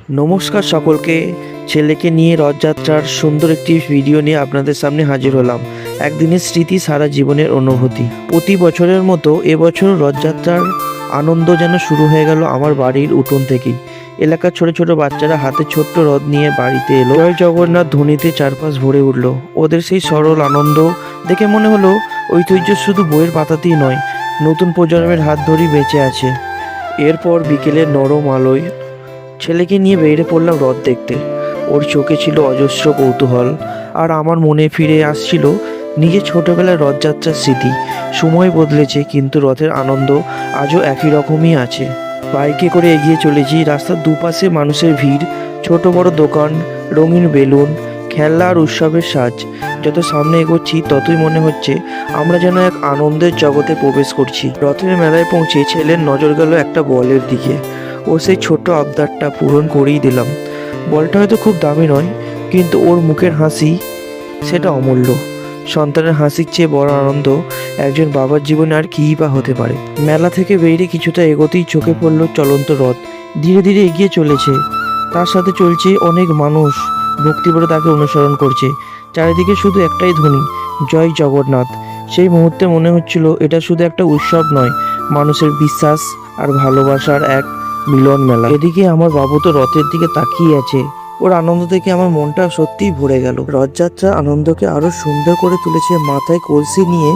নমস্কার সকলকে। ছেলেকে নিয়ে রথযাত্রার সুন্দর একটি ভিডিও নিয়ে আপনাদের সামনে হাজির হলাম। একদিনের স্মৃতি, সারা জীবনের অনুভূতি। প্রতি বছরের মতো এবছর রথযাত্রার আনন্দ যেন শুরু হয়ে গেল আমার বাড়ির উঠোন থেকেই। এলাকার ছোট ছোট বাচ্চারা হাতে ছোট্ট রথ নিয়ে বাড়িতে এলো। জয় জগন্নাথ ধ্বনিতে চারপাশ ভরে উঠল। ওদের সেই সরল আনন্দ দেখে মনে হলো ঐতিহ্য শুধু বইয়ের পাতাতেই নয়, নতুন প্রজন্মের হাত ধরেই বেঁচে আছে। এরপর বিকেলের নরম আলোয় ছেলেকে নিয়ে বেরিয়ে পড়লাম রথ দেখতে। ওর চোখে ছিল অজস্র কৌতূহল, আর আমার মনে ফিরে আসছিল নিজের ছোটবেলার রথযাত্রার স্মৃতি। সময় বদলেছে, কিন্তু রথের আনন্দ আজও একই রকমই আছে। বাইকে করে এগিয়ে চলেছি, রাস্তার দুপাশে মানুষের ভিড়, ছোট বড় দোকান, রঙিন বেলুন, খেলনা আর উৎসবের সাজ। যত সামনে এগোচ্ছি ততই মনে হচ্ছে আমরা যেন এক আনন্দের জগতে প্রবেশ করছি। রথের মেলায় পৌঁছে ছেলের নজর গেল একটা বলের দিকে। ও সেই ছোট্ট আবদারটা পূরণ করেই দিলাম। বলটা হয়তো খুব দামি নয়, কিন্তু ওর মুখের হাসি সেটা অমূল্য। সন্তানের হাসির চেয়ে বড় আনন্দ একজন বাবার জীবনে আর কী বা হতে পারে। মেলা থেকে বেরিয়ে কিছুটা এগোতেই চোখে পড়ল চলন্ত রথ। ধীরে ধীরে এগিয়ে চলেছে, তার সাথে চলছে অনেক মানুষ, ভক্তিভরে তাকে অনুসরণ করছে। চারিদিকে শুধু একটাই ধ্বনি, জয় জগন্নাথ। সেই মুহূর্তে মনে হচ্ছিল এটা শুধু একটা উৎসব নয়, মানুষের বিশ্বাস আর ভালোবাসার এক মিলন মেলা। এদিকে আমার বাবু তো রথের দিকে তাকিয়ে আছে। ওর আনন্দ দেখে আমার মনটা সত্যিই ভরে গেল। রথযাত্রা আনন্দকে আরো সুন্দর করে তুলেছে মাথায় কলসি নিয়ে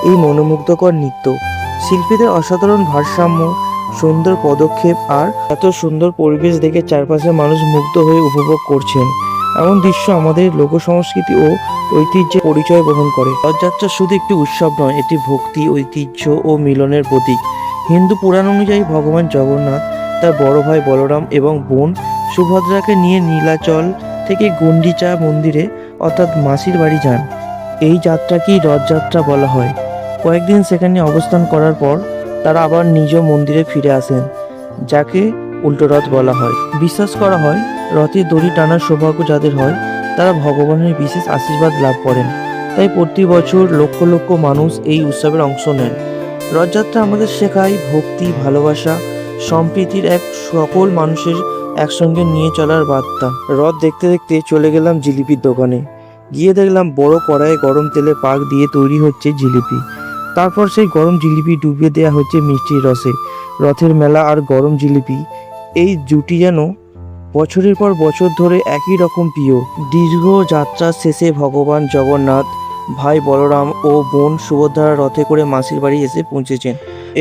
এই মনোমুগ্ধকর নৃত্য, শিল্পীদের অসাধারণ ভারসাম্য, সুন্দর পদক্ষেপ আর এত সুন্দর পরিবেশ দেখে চারপাশে মানুষ মুগ্ধ হয়ে উপভোগ করছেন। এমন দৃশ্য আমাদের লোক সংস্কৃতি ও ঐতিহ্যের পরিচয় বহন করে। রথযাত্রা শুধু একটি উৎসব নয়, এটি ভক্তি, ঐতিহ্য ও মিলনের প্রতীক। হিন্দু পুরাণ অনুযায়ী ভগবান জগন্নাথ তার বড় ভাই বলরাম এবং বোন সুভদ্রাকে নিয়ে নীলাচল থেকে গুন্ডিচা মন্দিরে অর্থাৎ মাসির বাড়ি যান। এই যাত্রাকেই রথযাত্রা বলা হয়। কয়েকদিন সেখানে অবস্থান করার পর তারা আবার নিজ মন্দিরে ফিরে আসেন, যাকে উল্টো রথ বলা হয়। বিশ্বাস করা হয় রথের দড়ি টানার সৌভাগ্য যাদের হয় তারা ভগবানের বিশেষ আশীর্বাদ লাভ করেন। তাই প্রতি বছর লক্ষ লক্ষ মানুষ এই উৎসবের অংশ নেন। রথযাত্রা আমাদের শেখায় ভক্তি, ভালোবাসা, সম্প্রীতির এক সকল মানুষের একসঙ্গে নিয়ে চলার বার্তা। রথ দেখতে দেখতে চলে গেলাম জিলিপির দোকানে। গিয়ে দেখলাম বড় কড়াইয়ে গরম তেলে পাক দিয়ে তৈরি হচ্ছে জিলিপি। তারপর সেই গরম জিলিপি ডুবিয়ে দেওয়া হচ্ছে মিষ্টির রসে। রথের মেলা আর গরম জিলিপি, এই জুটি যেন বছরের পর বছর ধরে একই রকম প্রিয়। দীর্ঘ যাত্রার শেষে ভগবান জগন্নাথ, ভাই বলরাম ও বোন সুভদ্রা রথে করে মাসির বাড়ি এসে পৌঁছেছেন।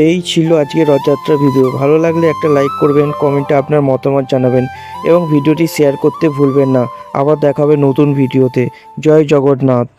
এই ছিল আজকের রথযাত্রা ভিডিও। ভালো লাগলে একটা লাইক করবেন, কমেন্টে আপনার মতামত জানাবেন এবং ভিডিওটি শেয়ার করতে ভুলবেন না। আবার দেখা হবে নতুন ভিডিওতে। জয় জগন্নাথ।